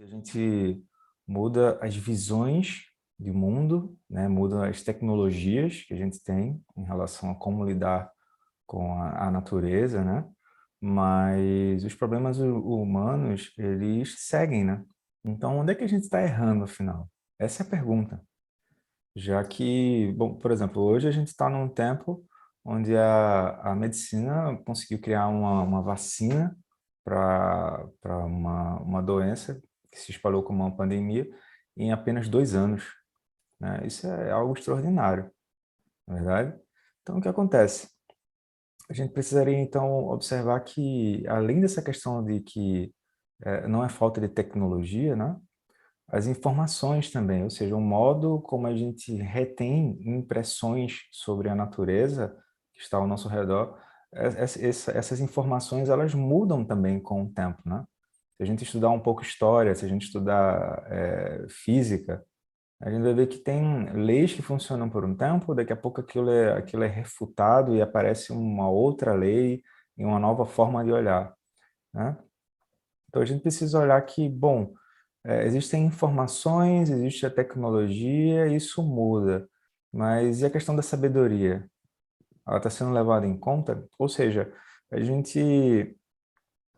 A gente muda as visões de mundo, né? Muda as tecnologias que a gente tem em relação a como lidar com a natureza, né? Mas os problemas humanos, eles seguem, né? Então, onde é que a gente está errando, afinal? Essa é a pergunta. Já que, bom, por exemplo, hoje a gente está num tempo onde a medicina conseguiu criar uma vacina para uma doença que se espalhou como uma pandemia em apenas 2 anos, né? Isso é algo extraordinário, não é verdade? Então, o que acontece? A gente precisaria, então, observar que, além dessa questão de que não é falta de tecnologia, né? As informações também, ou seja, o modo como a gente retém impressões sobre a natureza que está ao nosso redor, essas informações elas mudam também com o tempo, né? Se a gente estudar um pouco história, se a gente estudar física, a gente vai ver que tem leis que funcionam por um tempo, daqui a pouco aquilo é refutado e aparece uma outra lei e uma nova forma de olhar, né? Então a gente precisa olhar que, bom, existem informações, existe a tecnologia, isso muda. Mas e a questão da sabedoria? Ela está sendo levada em conta? Ou seja, a gente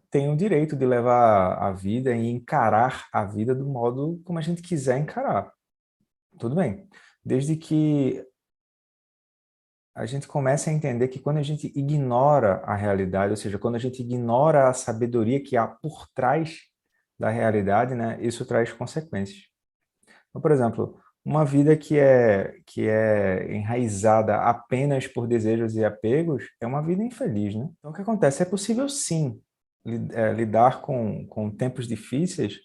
tem o direito de levar a vida e encarar a vida do modo como a gente quiser encarar. Tudo bem. Desde que a gente comece a entender que quando a gente ignora a realidade, ou seja, quando a gente ignora a sabedoria que há por trás da realidade, né, isso traz consequências. Então, por exemplo, uma vida que é enraizada apenas por desejos e apegos é uma vida infeliz, né? Então, o que acontece? É possível, sim, lidar com tempos difíceis,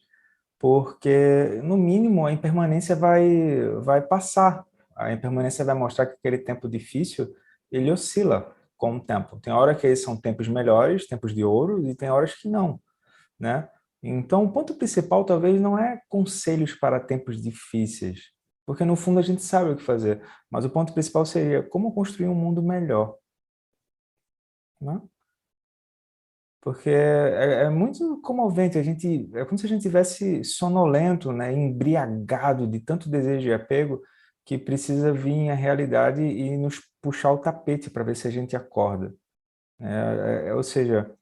porque, no mínimo, a impermanência vai passar. A impermanência vai mostrar que aquele tempo difícil, ele oscila com o tempo. Tem hora que são tempos melhores, tempos de ouro, e tem horas que não, né? Então, o ponto principal talvez não é conselhos para tempos difíceis, porque no fundo a gente sabe o que fazer, mas o ponto principal seria como construir um mundo melhor, né? Porque é muito comovente, é como se a gente tivesse sonolento, né, embriagado de tanto desejo e apego, que precisa vir a realidade e nos puxar o tapete para ver se a gente acorda. Ou seja,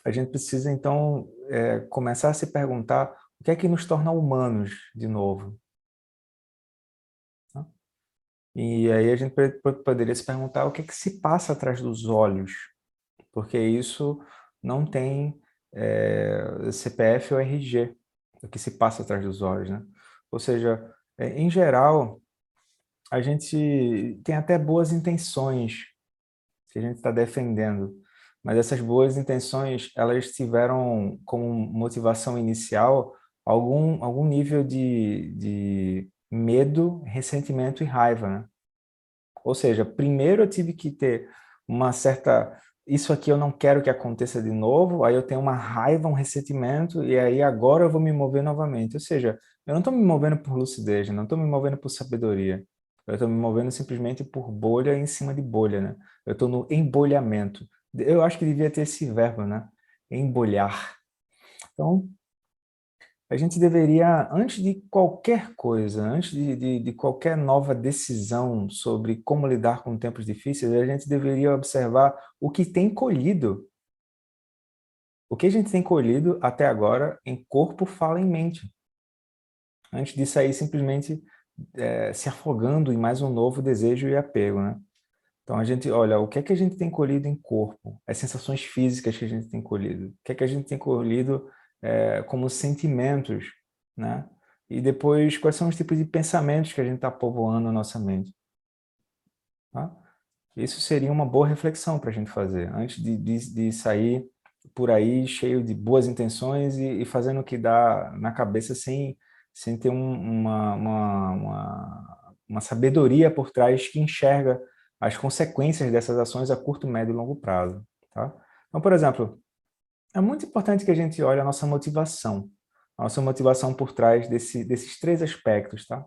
a gente precisa, então, começar a se perguntar o que é que nos torna humanos de novo, né? E aí a gente poderia se perguntar o que é que se passa atrás dos olhos, porque isso não tem CPF ou RG, o que se passa atrás dos olhos, né? Ou seja, em geral, a gente tem até boas intenções que a gente está defendendo, mas essas boas intenções, elas tiveram como motivação inicial algum nível de medo, ressentimento e raiva, né? Ou seja, primeiro eu tive que ter uma certa, isso aqui eu não quero que aconteça de novo, aí eu tenho uma raiva, um ressentimento, e aí agora eu vou me mover novamente. Ou seja, eu não estou me movendo por lucidez, não estou me movendo por sabedoria. Eu estou me movendo simplesmente por bolha em cima de bolha, né? Eu estou no embolhamento. Eu acho que devia ter esse verbo, né? Embolhar. Então, a gente deveria, antes de qualquer coisa, antes de qualquer nova decisão sobre como lidar com tempos difíceis, a gente deveria observar o que tem colhido. O que a gente tem colhido até agora em corpo, fala em mente. Antes de sair simplesmente se afogando em mais um novo desejo e apego, né? Então a gente olha, o que é que a gente tem colhido em corpo? As sensações físicas que a gente tem colhido. O que é que a gente tem colhido como sentimentos, né? E depois, quais são os tipos de pensamentos que a gente está povoando a nossa mente, tá? Isso seria uma boa reflexão para a gente fazer, antes de sair por aí cheio de boas intenções e fazendo o que dá na cabeça sem ter uma sabedoria por trás que enxerga as consequências dessas ações a curto, médio e longo prazo, tá? Então, por exemplo, é muito importante que a gente olhe a nossa motivação por trás desses três aspectos, tá?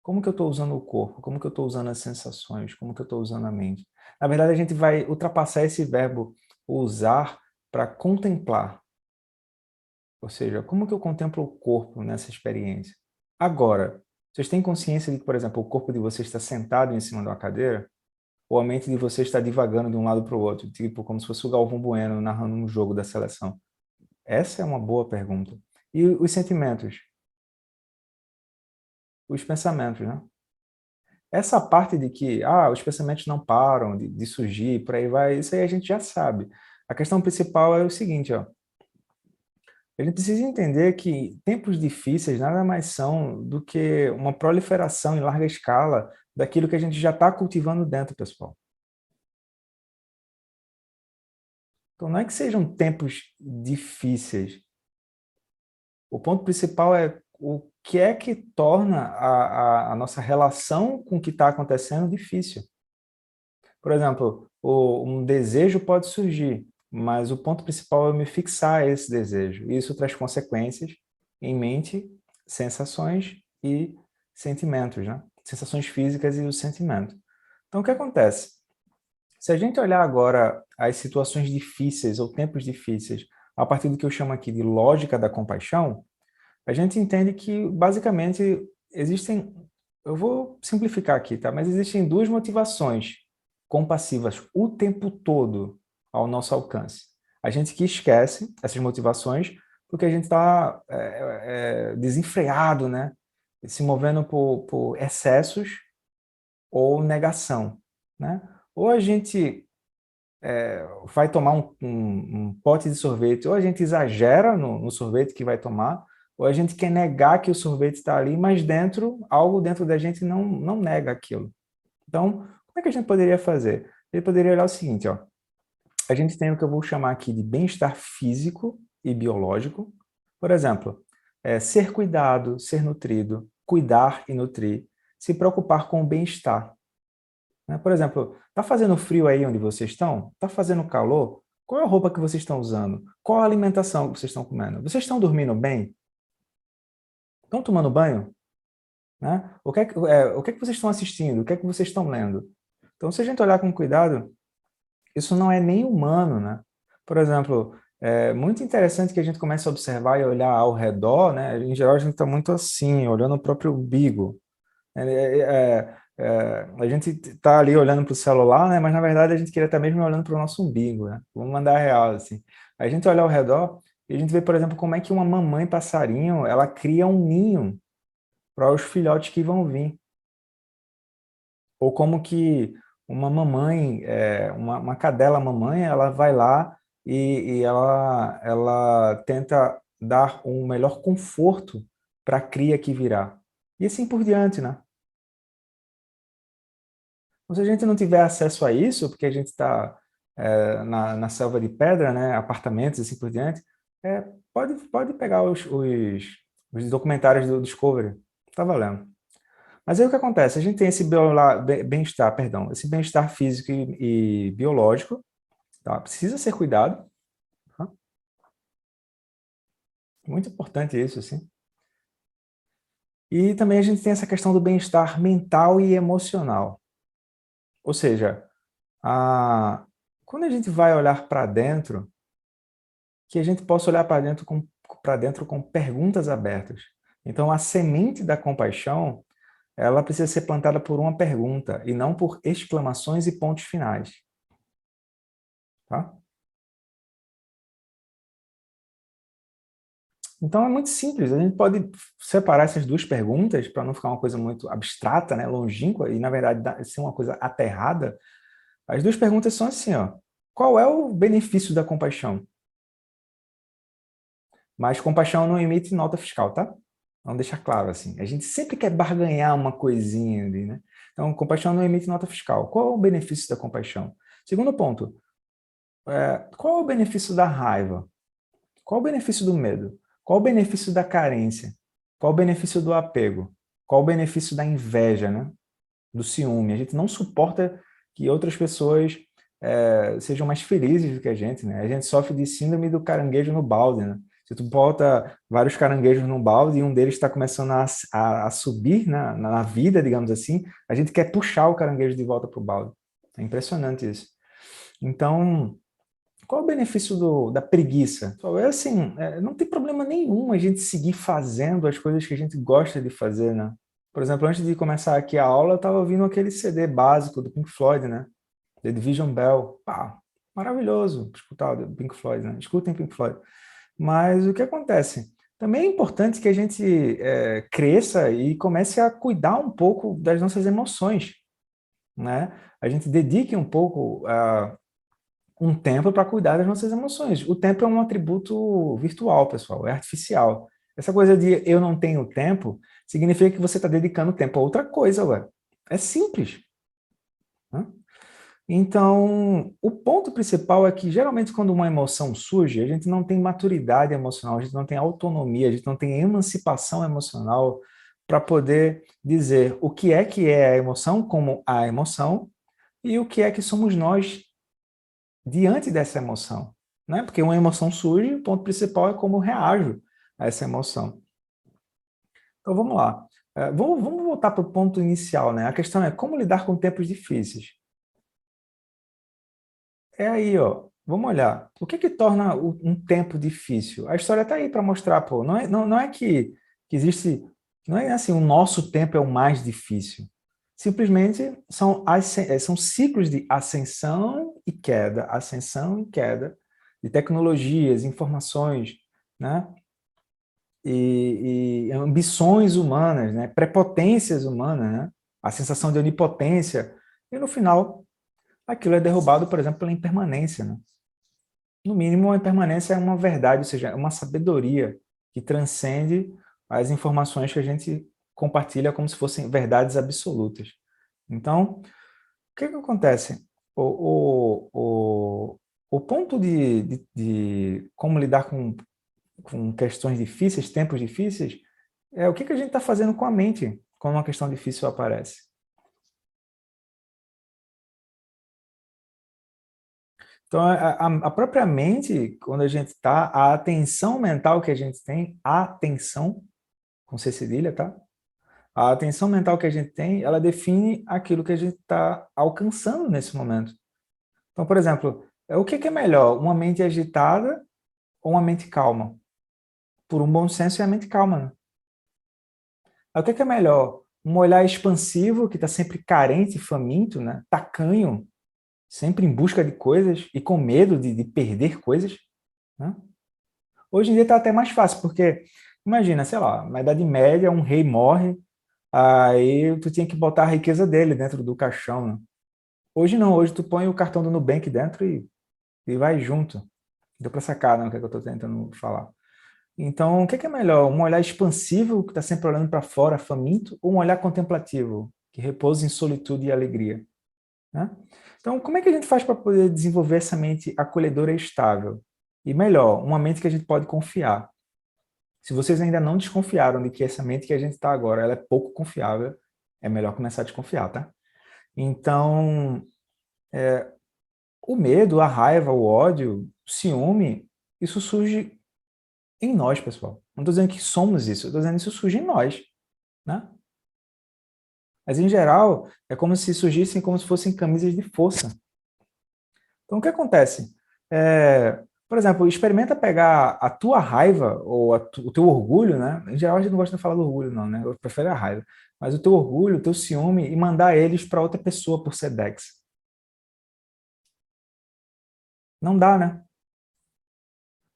Como que eu estou usando o corpo? Como que eu estou usando as sensações? Como que eu estou usando a mente? Na verdade, a gente vai ultrapassar esse verbo usar para contemplar. Ou seja, como que eu contemplo o corpo nessa experiência? Agora, vocês têm consciência de que, por exemplo, o corpo de vocês está sentado em cima de uma cadeira? Ou a mente de vocês está divagando de um lado para o outro? Tipo, como se fosse o Galvão Bueno narrando um jogo da seleção. Essa é uma boa pergunta. E os sentimentos? Os pensamentos, né? Essa parte de que os pensamentos não param de surgir, por aí vai, isso aí a gente já sabe. A questão principal é o seguinte, ó. A gente precisa entender que tempos difíceis nada mais são do que uma proliferação em larga escala daquilo que a gente já está cultivando dentro, pessoal. Então, não é que sejam tempos difíceis. O ponto principal é o que é que torna a nossa relação com o que está acontecendo difícil. Por exemplo, um desejo pode surgir, mas o ponto principal é me fixar a esse desejo. Isso traz consequências em mente, sensações e sentimentos, né? Sensações físicas e o sentimento. Então, o que acontece? Se a gente olhar agora as situações difíceis ou tempos difíceis a partir do que eu chamo aqui de lógica da compaixão, a gente entende que, basicamente, existem, eu vou simplificar aqui, tá? Mas existem duas motivações compassivas o tempo todo ao nosso alcance. A gente que esquece essas motivações porque a gente está desenfreado, né? Se movendo por excessos ou negação, né? Ou a gente vai tomar um pote de sorvete, ou a gente exagera no sorvete que vai tomar, ou a gente quer negar que o sorvete está ali, mas algo dentro da gente não nega aquilo. Então, como é que a gente poderia fazer? Ele poderia olhar o seguinte, ó. A gente tem o que eu vou chamar aqui de bem-estar físico e biológico. Por exemplo, ser cuidado, ser nutrido, cuidar e nutrir, se preocupar com o bem-estar. Né? Por exemplo, está fazendo frio aí onde vocês estão? Está fazendo calor? Qual é a roupa que vocês estão usando? Qual a alimentação que vocês estão comendo? Vocês estão dormindo bem? Estão tomando banho? Né? O que é que vocês estão assistindo? O que é que vocês estão lendo? Então, se a gente olhar com cuidado, isso não é nem humano, né? Por exemplo, é muito interessante que a gente comece a observar e olhar ao redor, né? Em geral, a gente está muito assim, olhando o próprio umbigo. A gente está ali olhando para o celular, né? Mas na verdade a gente queria estar mesmo olhando para o nosso umbigo, né? Vamos mandar a real, assim. A gente olha ao redor e a gente vê, por exemplo, como é que uma mamãe passarinho, ela cria um ninho para os filhotes que vão vir. Ou como que uma mamãe, uma cadela mamãe, ela vai lá e ela tenta dar um melhor conforto para a cria que virá. E assim por diante, né? Então, se a gente não tiver acesso a isso, porque a gente está na selva de pedra, né, apartamentos e assim por diante, pode pegar os documentários do Discovery, tá valendo. Mas aí o que acontece? A gente tem esse bem-estar, perdão, esse bem-estar físico e biológico, tá? Precisa ser cuidado, tá? Muito importante isso, assim. E também a gente tem essa questão do bem-estar mental e emocional. Ou seja, quando a gente vai olhar para dentro, que a gente possa olhar para dentro com perguntas abertas. Então, a semente da compaixão, ela precisa ser plantada por uma pergunta e não por exclamações e pontos finais. Tá? Então, é muito simples. A gente pode separar essas duas perguntas para não ficar uma coisa muito abstrata, né, longínqua, e, na verdade, ser uma coisa aterrada. As duas perguntas são assim, ó. Qual é o benefício da compaixão? Mas compaixão não emite nota fiscal, tá? Vamos deixar claro assim. A gente sempre quer barganhar uma coisinha ali, né? Então, compaixão não emite nota fiscal. Qual é o benefício da compaixão? Segundo ponto, qual é o benefício da raiva? Qual é o benefício do medo? Qual é o benefício da carência? Qual é o benefício do apego? Qual é o benefício da inveja, né? Do ciúme? A gente não suporta que outras pessoas sejam mais felizes do que a gente, né? A gente sofre de síndrome do caranguejo no balde, né? Se tu bota vários caranguejos num balde e um deles está começando a subir na vida, digamos assim, a gente quer puxar o caranguejo de volta para o balde. É impressionante isso. Então, Qual é o benefício da preguiça? É assim, não tem problema nenhum a gente seguir fazendo as coisas que a gente gosta de fazer, né? Por exemplo, antes de começar aqui a aula, eu estava ouvindo aquele CD básico do Pink Floyd, né? The Division Bell. Pá, maravilhoso escutar o Pink Floyd, né? Escutem Pink Floyd. Mas o que acontece? Também é importante que a gente cresça e comece a cuidar um pouco das nossas emoções, né? A gente dedique um pouco um tempo para cuidar das nossas emoções. O tempo é um atributo virtual, pessoal, é artificial. Essa coisa de eu não tenho tempo significa que você está dedicando tempo a outra coisa, ué. É simples. Né? Então, o ponto principal é que, geralmente, quando uma emoção surge, a gente não tem maturidade emocional, a gente não tem autonomia, a gente não tem emancipação emocional para poder dizer o que é a emoção como a emoção e o que é que somos nós diante dessa emoção. Né? Porque uma emoção surge, o ponto principal é como eu reajo a essa emoção. Então, vamos lá. Vamos voltar para o ponto inicial, né? A questão é como lidar com tempos difíceis. É aí, ó. Vamos olhar. O que torna um tempo difícil? A história está aí para mostrar, pô. Não é que existe. Não é assim, o nosso tempo é o mais difícil. Simplesmente são ciclos de ascensão e queda de tecnologias, informações, né? E ambições humanas, né? Prepotências humanas, né? A sensação de onipotência. E no final, aquilo é derrubado, por exemplo, pela impermanência, né? No mínimo, a impermanência é uma verdade, ou seja, é uma sabedoria que transcende as informações que a gente compartilha como se fossem verdades absolutas. Então, o que acontece? O ponto de como lidar com questões difíceis, tempos difíceis, é o que a gente está fazendo com a mente quando uma questão difícil aparece. Então, a própria mente, quando a gente está, a atenção mental que a gente tem, atenção, com C cedilha, tá? A atenção mental que a gente tem, ela define aquilo que a gente está alcançando nesse momento. Então, por exemplo, o que é melhor, uma mente agitada ou uma mente calma? Por um bom senso, é a mente calma, né? O que é melhor, um olhar expansivo, que está sempre carente, faminto, né? Tacanho, sempre em busca de coisas e com medo de perder coisas, né? Hoje em dia está até mais fácil, porque imagina, sei lá, na Idade Média, um rei morre, aí tu tinha que botar a riqueza dele dentro do caixão, né? Hoje não, hoje tu põe o cartão do Nubank dentro e vai junto. Deu para sacar, né, o que é que eu estou tentando falar. Então, o que é melhor? Um olhar expansivo, que está sempre olhando para fora, faminto, ou um olhar contemplativo, que repousa em solitude e alegria? Né? Então, como é que a gente faz para poder desenvolver essa mente acolhedora e estável? E melhor, uma mente que a gente pode confiar. Se vocês ainda não desconfiaram de que essa mente que a gente está agora, ela é pouco confiável, é melhor começar a desconfiar, tá? Então, o medo, a raiva, o ódio, o ciúme, isso surge em nós, pessoal. Não estou dizendo que somos isso, eu estou dizendo que isso surge em nós, né? Mas, em geral, é como se surgissem como se fossem camisas de força. Então, o que acontece? Por exemplo, experimenta pegar a tua raiva ou o teu orgulho, né? Em geral, a gente não gosta de falar do orgulho, não, né? Eu prefiro a raiva. Mas o teu orgulho, o teu ciúme e mandar eles para outra pessoa por Sedex. Não dá, né?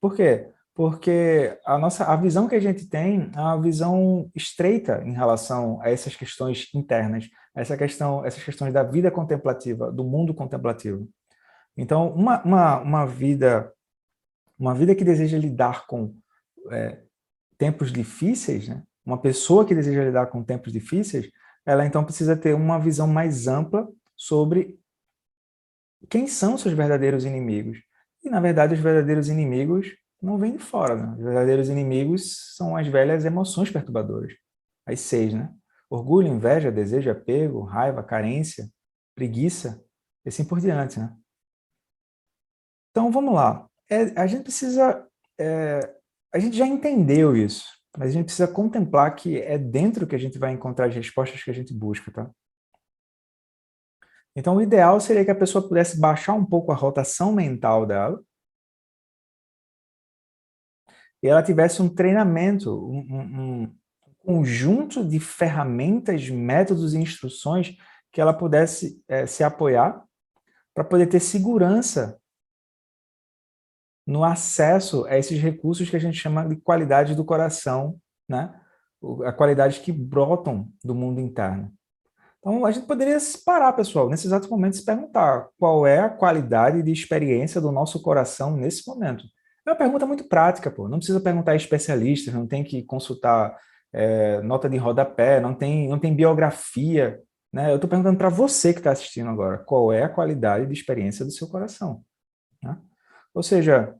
Por quê? Porque a visão que a gente tem é uma visão estreita em relação a essas questões internas, essas questões da vida contemplativa, do mundo contemplativo. Então, uma vida que deseja lidar com tempos difíceis, né? Uma pessoa que deseja lidar com tempos difíceis, ela então precisa ter uma visão mais ampla sobre quem são seus verdadeiros inimigos. E, na verdade, os verdadeiros inimigos não vêm de fora, né? Os verdadeiros inimigos são as velhas emoções perturbadoras, as 6, né? Orgulho, inveja, desejo, apego, raiva, carência, preguiça, e assim por diante, né? Então, vamos lá. A gente precisa... a gente já entendeu isso, mas a gente precisa contemplar que é dentro que a gente vai encontrar as respostas que a gente busca, tá? Então, o ideal seria que a pessoa pudesse baixar um pouco a rotação mental dela, e ela tivesse um treinamento, um conjunto de ferramentas, métodos e instruções que ela pudesse se apoiar para poder ter segurança no acesso a esses recursos que a gente chama de qualidade do coração, né? A qualidade que brotam do mundo interno. Então, a gente poderia se parar, pessoal, nesse exato momento, se perguntar qual é a qualidade de experiência do nosso coração nesse momento. É uma pergunta muito prática, pô. Não precisa perguntar a especialistas, não tem que consultar nota de rodapé, não tem biografia, né? Eu estou perguntando para você que está assistindo agora, qual é a qualidade de experiência do seu coração, né? Ou seja,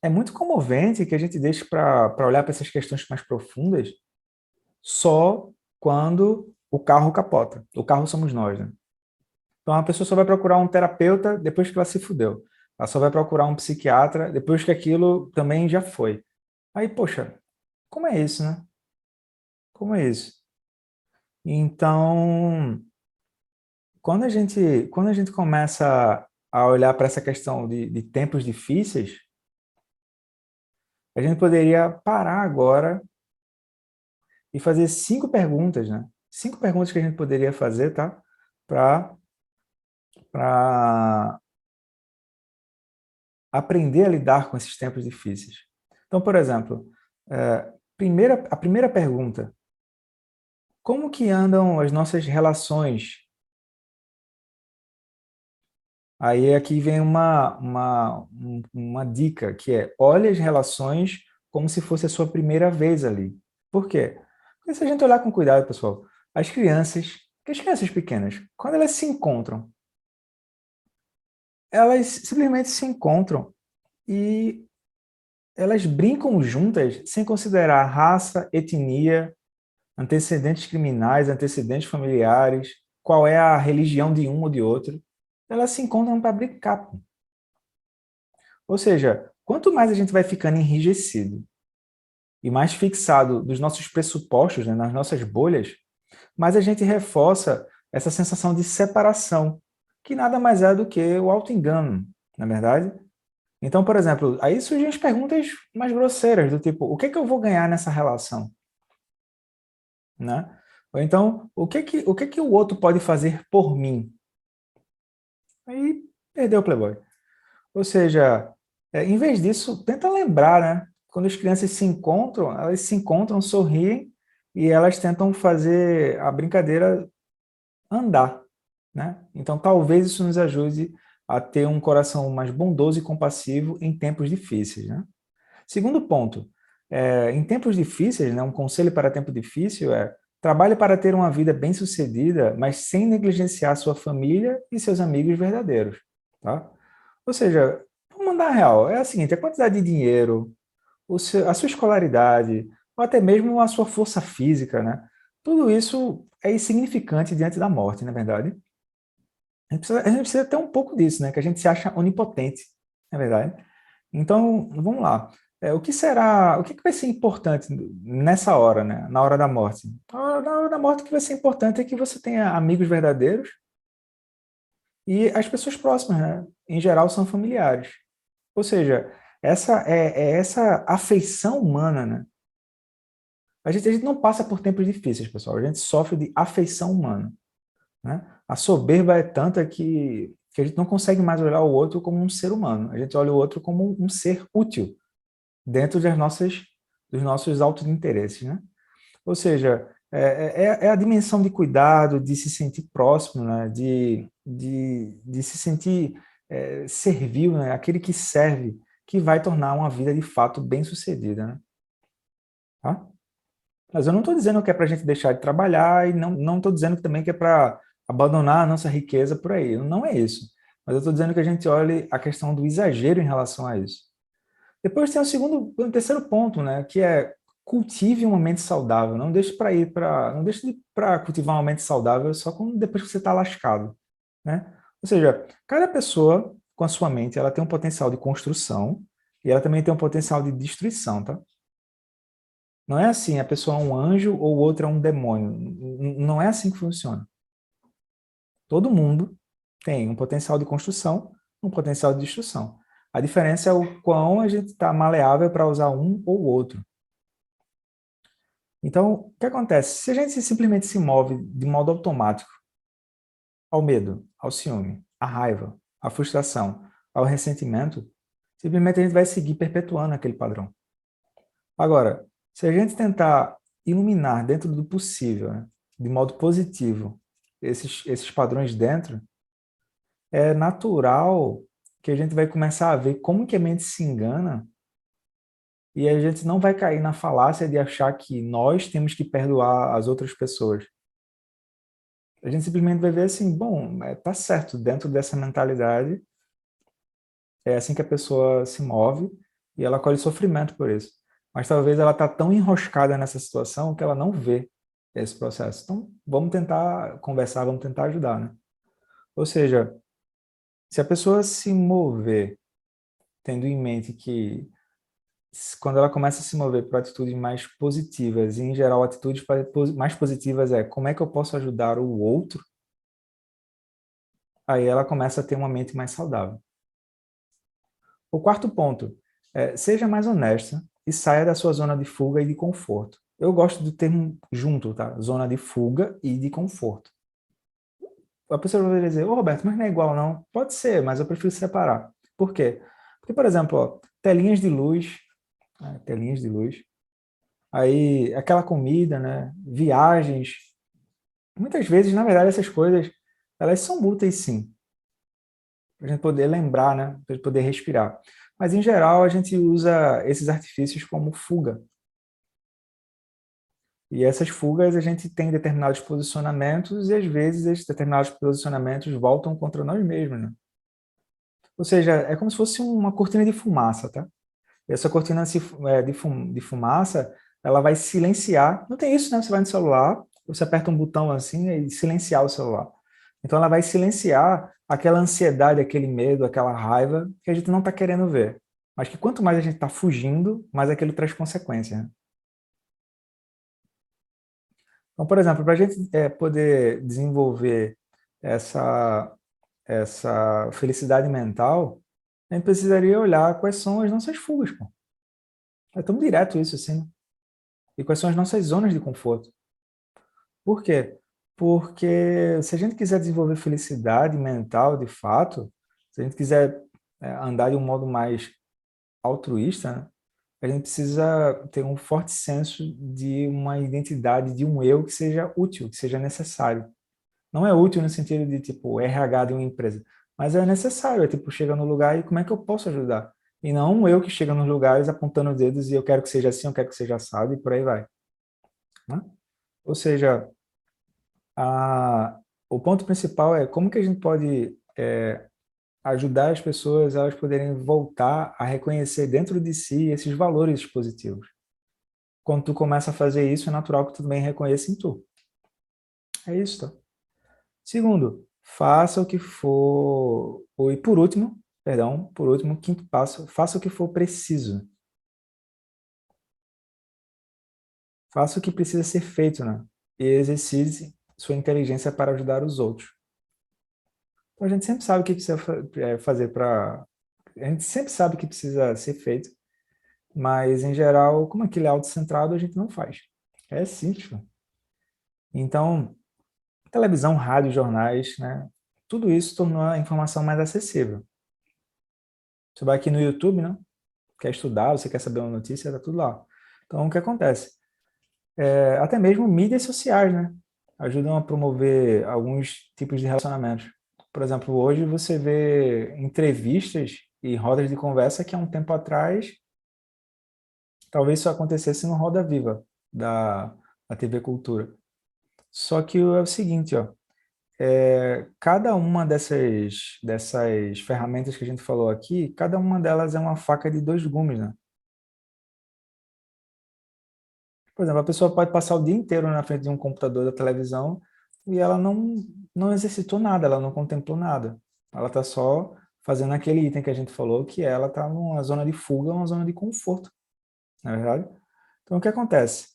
é muito comovente que a gente deixe para olhar para essas questões mais profundas só quando o carro capota. O carro somos nós, né? Então a pessoa só vai procurar um terapeuta depois que ela se fudeu. Ela só vai procurar um psiquiatra depois que aquilo também já foi. Aí, poxa, como é isso, né? Como é isso? Então, quando a gente começa a olhar para essa questão de tempos difíceis, a gente poderia parar agora e fazer 5 perguntas, né? 5 perguntas que a gente poderia fazer, tá? Para aprender a lidar com esses tempos difíceis. Então, por exemplo, a primeira pergunta: como que andam as nossas relações? Aí aqui vem uma dica, que é: olhe as relações como se fosse a sua primeira vez ali. Por quê? Porque se a gente olhar com cuidado, pessoal, as crianças pequenas, quando elas se encontram, elas simplesmente se encontram e elas brincam juntas sem considerar raça, etnia, antecedentes criminais, antecedentes familiares, qual é a religião de um ou de outro. Elas se encontram para brincar. Ou seja, quanto mais a gente vai ficando enrijecido e mais fixado nos nossos pressupostos, né, nas nossas bolhas, mais a gente reforça essa sensação de separação, que nada mais é do que o auto-engano, na verdade? Então, por exemplo, aí surgem as perguntas mais grosseiras, do tipo: o que é que eu vou ganhar nessa relação? Né? Ou então, o que que o outro pode fazer por mim? Aí perdeu o Playboy. Ou seja, em vez disso, tenta lembrar, né? Quando as crianças se encontram, elas se encontram, sorriem e elas tentam fazer a brincadeira andar, né? Então, talvez isso nos ajude a ter um coração mais bondoso e compassivo em tempos difíceis, né? Segundo ponto, em tempos difíceis, né, um conselho para tempo difícil é: trabalhe para ter uma vida bem-sucedida, mas sem negligenciar sua família e seus amigos verdadeiros, tá? Ou seja, vamos mandar a real, é a seguinte: a quantidade de dinheiro, a sua escolaridade, ou até mesmo a sua força física, né? Tudo isso é insignificante diante da morte, não é verdade? A gente precisa ter um pouco disso, né? Que a gente se acha onipotente, não é verdade? Então, vamos lá. O que vai ser importante nessa hora, né? Na hora da morte? Na hora da morte, o que vai ser importante é que você tenha amigos verdadeiros e as pessoas próximas, né? Em geral, são familiares. Ou seja, essa afeição humana, né? A gente não passa por tempos difíceis, pessoal. A gente sofre de afeição humana, né? A soberba é tanta que a gente não consegue mais olhar o outro como um ser humano. A gente olha o outro como um ser útil dentro dos nossos altos interesses, né? Ou seja, é a dimensão de cuidado, de se sentir próximo, né? de se sentir servil, né? Aquele que serve, que vai tornar uma vida de fato bem-sucedida, né? Tá? Mas eu não estou dizendo que é para a gente deixar de trabalhar e não estou dizendo também que é para abandonar a nossa riqueza por aí. Não é isso. Mas eu estou dizendo que a gente olhe a questão do exagero em relação a isso. Depois tem o terceiro ponto, né, que é: cultive uma mente saudável. Não deixe para cultivar uma mente saudável só depois que você está lascado, né? Ou seja, cada pessoa com a sua mente, ela tem um potencial de construção e ela também tem um potencial de destruição, tá? Não é assim: a pessoa é um anjo ou o outro é um demônio. Não é assim que funciona. Todo mundo tem um potencial de construção, um potencial de destruição. A diferença é o quão a gente está maleável para usar um ou outro. Então, o que acontece? Se a gente simplesmente se move de modo automático ao medo, ao ciúme, à raiva, à frustração, ao ressentimento, simplesmente a gente vai seguir perpetuando aquele padrão. Agora, se a gente tentar iluminar dentro do possível, né, de modo positivo, esses padrões dentro, é natural que a gente vai começar a ver como que a mente se engana e a gente não vai cair na falácia de achar que nós temos que perdoar as outras pessoas. A gente simplesmente vai ver assim, bom, tá certo, dentro dessa mentalidade, é assim que a pessoa se move e ela colhe sofrimento por isso. Mas talvez ela está tão enroscada nessa situação que ela não vê esse processo. Então, vamos tentar conversar, vamos tentar ajudar, né? Ou seja, se a pessoa se mover tendo em mente que quando ela começa a se mover para atitudes mais positivas, e em geral atitudes mais positivas é como é que eu posso ajudar o outro, aí ela começa a ter uma mente mais saudável. O quarto ponto é seja mais honesta e saia da sua zona de fuga e de conforto. Eu gosto do termo junto, tá? Zona de fuga e de conforto. A pessoa vai dizer, ô Roberto, mas não é igual não. Pode ser, mas eu prefiro separar. Por quê? Porque, por exemplo, ó, telinhas de luz, telinhas de luz, aí aquela comida, né? Viagens. Muitas vezes, na verdade, essas coisas, elas são úteis sim, para a gente poder lembrar, né? Para a gente poder respirar. Mas, em geral, a gente usa esses artifícios como fuga. E essas fugas a gente tem determinados posicionamentos e, às vezes, esses determinados posicionamentos voltam contra nós mesmos, né? Ou seja, é como se fosse uma cortina de fumaça, tá? E essa cortina de fumaça, ela vai silenciar. Não tem isso, né? Você vai no celular, você aperta um botão assim e silenciar o celular. Então, ela vai silenciar aquela ansiedade, aquele medo, aquela raiva que a gente não está querendo ver. Mas que quanto mais a gente está fugindo, mais aquilo traz consequências, né? Então, por exemplo, para a gente poder desenvolver essa, essa felicidade mental, a gente precisaria olhar quais são as nossas fugas, pô. É tão direto isso, assim, né? E quais são as nossas zonas de conforto. Por quê? Porque se a gente quiser desenvolver felicidade mental, de fato, se a gente quiser andar de um modo mais altruísta, né, a gente precisa ter um forte senso de uma identidade, de um eu que seja útil, que seja necessário. Não é útil no sentido de, tipo, RH de uma empresa, mas é necessário, é tipo, chega no lugar e como é que eu posso ajudar? E não um eu que chega nos lugares apontando os dedos e eu quero que seja assim, eu quero que seja assado e por aí vai, né? Ou seja, o ponto principal é como que a gente pode ajudar as pessoas a elas poderem voltar a reconhecer dentro de si esses valores positivos. Quando tu começa a fazer isso, é natural que tu também reconheça em tu. É isso, tá? Segundo, faça o que for... E por último, perdão, por último, quinto passo, faça o que for preciso. Faça o que precisa ser feito, né? E exercite sua inteligência para ajudar os outros. Então, a gente sempre sabe o que precisa fazer para... A gente sempre sabe o que precisa ser feito, mas, em geral, como aquilo é autocentrado, a gente não faz. É simples. Pô. Então, televisão, rádio, jornais, né? Tudo isso tornou a informação mais acessível. Você vai aqui no YouTube, né? Quer estudar, você quer saber uma notícia, tá tudo lá. Então, o que acontece? Até mesmo mídias sociais, né? Ajudam a promover alguns tipos de relacionamentos. Por exemplo, hoje você vê entrevistas e rodas de conversa que há um tempo atrás talvez isso acontecesse no Roda Viva da TV Cultura. Só que é o seguinte, ó, cada uma dessas ferramentas que a gente falou aqui, cada uma delas é uma faca de dois gumes, né? Por exemplo, a pessoa pode passar o dia inteiro na frente de um computador da televisão e ela não exercitou nada, ela não contemplou nada. Ela está só fazendo aquele item que a gente falou, que ela está numa zona de fuga, uma zona de conforto, na verdade. Então, o que acontece?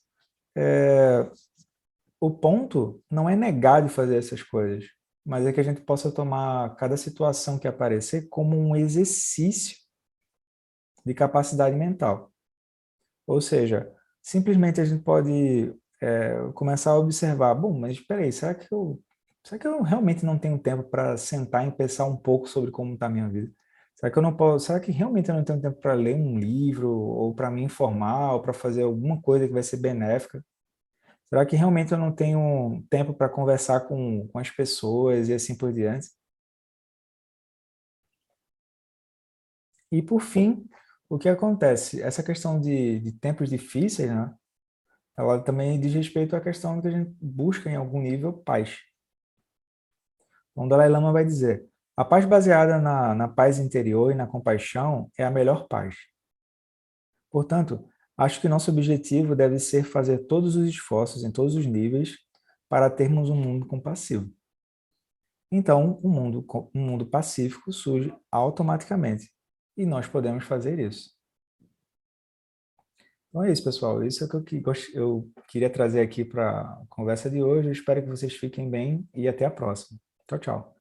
O ponto não é negar de fazer essas coisas, mas é que a gente possa tomar cada situação que aparecer como um exercício de capacidade mental. Ou seja, simplesmente a gente pode começar a observar, bom, mas espera aí, será que eu realmente não tenho tempo para sentar e pensar um pouco sobre como está a minha vida? Será que eu não posso, será que realmente eu não tenho tempo para ler um livro, ou para me informar, ou para fazer alguma coisa que vai ser benéfica? Será que realmente eu não tenho tempo para conversar com as pessoas e assim por diante? E por fim, o que acontece? Essa questão de tempos difíceis, né? Ela também diz respeito à questão que a gente busca em algum nível paz. Então, o Dalai Lama vai dizer: a paz baseada na paz interior e na compaixão é a melhor paz. Portanto, acho que nosso objetivo deve ser fazer todos os esforços em todos os níveis para termos um mundo compassivo. Então, um mundo pacífico surge automaticamente. E nós podemos fazer isso. Então é isso, pessoal. Isso é o eu queria trazer aqui para a conversa de hoje. Eu espero que vocês fiquem bem e até a próxima. Tchau, tchau.